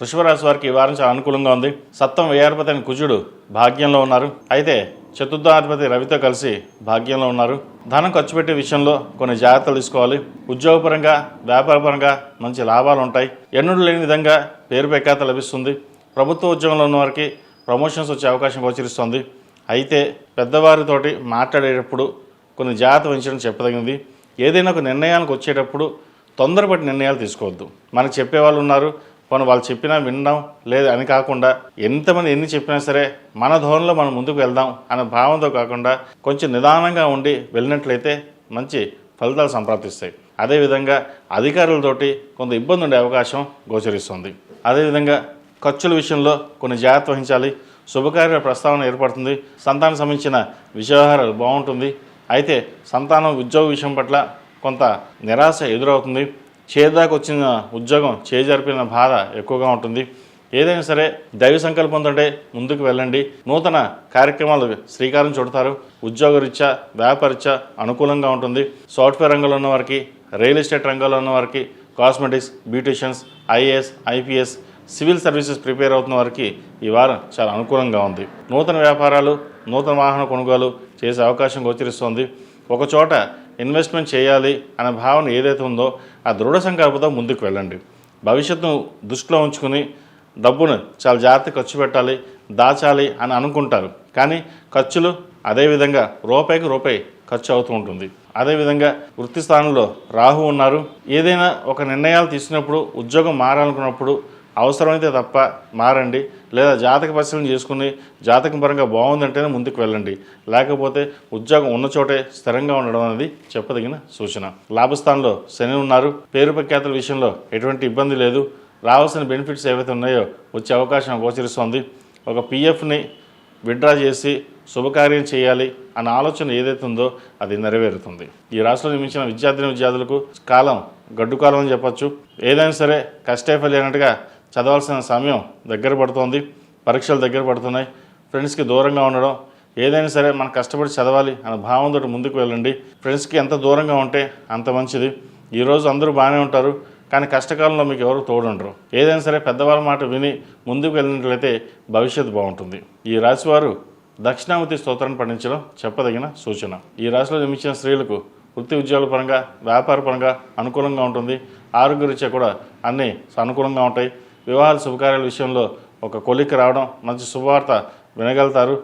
వృషభ రాశి వారికి ఈ వారం చాలా అనుకూలంగా ఉంది. సప్తమ వ్యయాధిపతి అయిన కుజుడు భాగ్యంలో ఉన్నారు. అయితే చతుర్థాధిపతి రవితో కలిసి భాగ్యంలో ఉన్నారు. ధనం ఖర్చు పెట్టే విషయంలో కొన్ని జాగ్రత్తలు తీసుకోవాలి. ఉద్యోగపరంగా వ్యాపారపరంగా మంచి లాభాలు ఉంటాయి. ఎన్నడూ లేని విధంగా పేరు ప్రఖ్యాత లభిస్తుంది. ప్రభుత్వ ఉద్యోగంలో ఉన్న వారికి ప్రమోషన్స్ వచ్చే అవకాశం గోచరిస్తుంది. అయితే పెద్దవారితోటి మాట్లాడేటప్పుడు కొన్ని జాగ్రత్త వహించడం చెప్పదగినది. ఏదైనా ఒక నిర్ణయానికి వచ్చేటప్పుడు తొందరపడి నిర్ణయాలు తీసుకోవద్దు. మనకు చెప్పేవాళ్ళు ఉన్నారు, వాళ్ళు చెప్పినా వినడం లేదు అని కాకుండా ఎంతమంది ఎన్ని చెప్పినా సరే మన ధోరణిలో మనం ముందుకు వెళ్దాం అనే భావంతో కాకుండా కొంచెం నిదానంగా ఉండి వెళ్ళినట్లయితే మంచి ఫలితాలు సంప్రాప్తిస్తాయి. అదేవిధంగా అధికారులతోటి కొంత ఇబ్బంది ఉండే అవకాశం గోచరిస్తుంది. అదేవిధంగా ఖర్చుల విషయంలో కొన్ని జాగ్రత్త వహించాలి. శుభకార్య ప్రస్తావన ఏర్పడుతుంది. సంతానం సంబంధించిన విషయవహారాలు బాగుంటుంది. అయితే సంతానం ఉద్యోగ విషయం పట్ల కొంత నిరాశ ఎదురవుతుంది. చేదాకా వచ్చిన ఉద్యోగం చేజరిపిన బాధ ఎక్కువగా ఉంటుంది. ఏదైనా సరే దైవ సంకల్పంతో ముందుకు వెళ్ళండి. నూతన కార్యక్రమాలు శ్రీకారం చుడతారు. ఉద్యోగరీత్యా వ్యాపారరీత్యా అనుకూలంగా ఉంటుంది. సాఫ్ట్వేర్ రంగంలో ఉన్న వారికి, రియల్ ఎస్టేట్ రంగంలో ఉన్న వారికి, cosmetics, beauticians, IAS, IPS, civil services prepare అవుతున్న వారికి ఈ వారం చాలా అనుకూలంగా ఉంది. నూతన వ్యాపారాలు, నూతన వాహన కొనుగోలు చేసే అవకాశం గోచరిస్తోంది. ఒక చోట ఇన్వెస్ట్మెంట్ చేయాలి అనే భావన ఏదైతే ఉందో ఆ దృఢ సంకల్పంతో ముందుకు వెళ్ళండి. భవిష్యత్తును దృష్టిలో ఉంచుకుని డబ్బును చాలా జాగ్రత్త ఖర్చు పెట్టాలి, దాచాలి అని అనుకుంటారు. కానీ ఖర్చులు అదేవిధంగా రూపాయికి రూపాయి ఖర్చు అవుతూ ఉంటుంది. అదేవిధంగా వృత్తి స్థానంలో రాహు ఉన్నారు. ఏదైనా ఒక నిర్ణయాలు తీసుకున్నప్పుడు, ఉద్యోగం మారాలనుకున్నప్పుడు అవసరమైతే తప్ప మారండి. లేదా జాతక పరిశీలన చేసుకుని జాతకం పరంగా బాగుందంటేనే ముందుకు వెళ్ళండి. లేకపోతే ఉద్యోగం ఉన్న చోటే స్థిరంగా ఉండడం అనేది చెప్పదగిన సూచన. లాభస్థానంలో శని ఉన్నారు. పేరు ప్రఖ్యాతుల విషయంలో ఎటువంటి ఇబ్బంది లేదు. రావాల్సిన బెనిఫిట్స్ ఏవైతే ఉన్నాయో వచ్చే అవకాశం గోచరిస్తోంది. ఒక పిఎఫ్ని విత్డ్రా చేసి శుభకార్యం చేయాలి అన్న ఆలోచన ఏదైతే ఉందో అది నెరవేరుతుంది. ఈ రాశిలో నిర్మించిన విద్యార్థులకు కాలం గడ్డు కాలం అని చెప్పచ్చు. ఏదైనా సరే కష్టైఫల్యం అన్నట్టుగా చదవాల్సిన సమయం దగ్గర పడుతోంది. పరీక్షలు దగ్గర పడుతున్నాయి. ఫ్రెండ్స్కి దూరంగా ఉండడం, ఏదైనా సరే మనం కష్టపడి చదవాలి అన్న భావంతో ముందుకు వెళ్ళండి. ఫ్రెండ్స్కి ఎంత దూరంగా ఉంటే అంత మంచిది. ఈరోజు అందరూ బాగానే ఉంటారు, కానీ కష్టకాలంలో మీకు ఎవరు తోడుండరు. ఏదైనా సరే పెద్దవాళ్ళ మాట విని ముందుకు వెళ్ళినట్లయితే భవిష్యత్తు బాగుంటుంది. ఈ రాశివారు దక్షిణామూర్తి స్తోత్రాన్ని పఠించడం చెప్పదగిన సూచన. ఈ రాశిలో జన్మించిన స్త్రీలకు వృత్తి ఉద్యోగాల పరంగా, వ్యాపార పరంగా అనుకూలంగా ఉంటుంది. ఆరోగ్యరీత్యా కూడా అన్నీ అనుకూలంగా ఉంటాయి. వివాహాల శుభకార్యాల విషయంలో ఒక కొలిక్కి రావడం, మంచి శుభవార్త వినగలుగుతారు.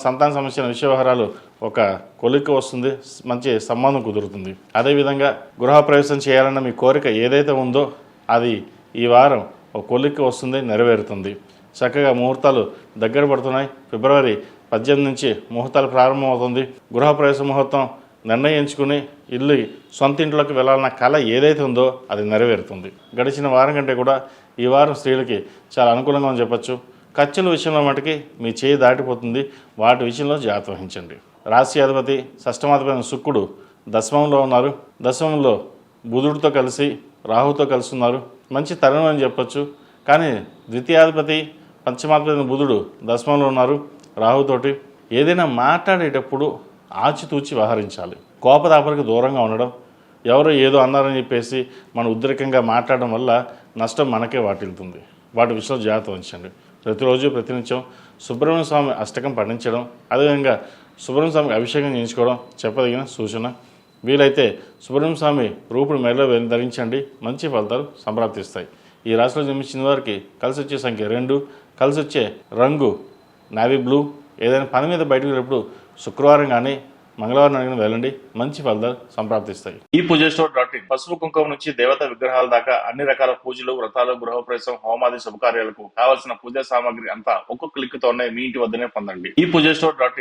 సంతాన సంబంధించిన విషయవహారాలు ఒక కొలిక్కి వస్తుంది, మంచి సంబంధం కుదురుతుంది. అదేవిధంగా గృహప్రవేశం చేయాలన్న మీ కోరిక ఏదైతే ఉందో అది ఈ వారం ఒక కొలిక్కి వస్తుంది, నెరవేరుతుంది. చక్కగా ముహూర్తాలు దగ్గర పడుతున్నాయి. ఫిబ్రవరి 18 నుంచి ముహూర్తాలు ప్రారంభమవుతుంది. గృహప్రవేశ ముహూర్తం నిర్ణయించుకుని ఇల్లు సొంత ఇంట్లోకి వెళ్ళాలన్న కళ ఏదైతే ఉందో అది నెరవేరుతుంది. గడిచిన వారం కంటే కూడా ఈ వారం స్త్రీలకి చాలా అనుకూలంగా అని చెప్పచ్చు. ఖర్చుల విషయంలో మటుకి మీ చేయి దాటిపోతుంది. వాటి విషయంలో జాగ్రత్త వహించండి. రాశి అధిపతి షష్టమాధిపతి శుక్రుడు దశమంలో ఉన్నారు. దశమంలో బుధుడితో కలిసి రాహుతో కలిసి ఉన్నారు. మంచి తరుణం అని చెప్పచ్చు. కానీ ద్వితీయాధిపతి పంచమాధిపతి బుధుడు దశమంలో ఉన్నారు రాహుతోటి. ఏదైనా మాట్లాడేటప్పుడు ఆచితూచి వ్యవహరించాలి. కోపతాపరికి దూరంగా ఉండడం, ఎవరో ఏదో అన్నారని చెప్పేసి మన ఉద్రేకంగా మాట్లాడడం వల్ల నష్టం మనకే వాటిల్తుంది. వాటి విషయంలో జాగ్రత్త వహించండి. ప్రతిరోజు ప్రతినిత్యం సుబ్రహ్మణ్య స్వామి అష్టకం పఠించడం, అదేవిధంగా సుబ్రహ్మణ్య స్వామికి అభిషేకం చేయించుకోవడం చెప్పదగిన సూచన. వీలైతే సుబ్రహ్మణ్య స్వామి రూపుడు మెడలో ధరించండి, మంచి ఫలితాలు సంప్రాప్తిస్తాయి. ఈ రాశిలో జన్మించిన వారికి కలిసి వచ్చే సంఖ్య 2, కలిసి వచ్చే రంగు నావీ బ్లూ. ఏదైనా పని మీద బయటకు వెళ్ళినప్పుడు శుక్రవారం కానీ మంగళవారం అడిగిన వెళ్ళండి, మంచి ఫలితాలు సంప్రాప్తిస్తాయి. ఈ పూజస్టోర్.in పసుపు కుంకుమ నుంచి దేవతా విగ్రహాల దాకా అన్ని రకాల పూజలు, వ్రతాలు, గృహప్రవేశం, హోమాది శుభకార్యాలకు కావాల్సిన పూజా సామాగ్రి అంతా ఒక్కొక్క క్లిక్ తోనే మీ ఇంటి వద్దనే పొందండి. ఈ పూజస్టోర్.in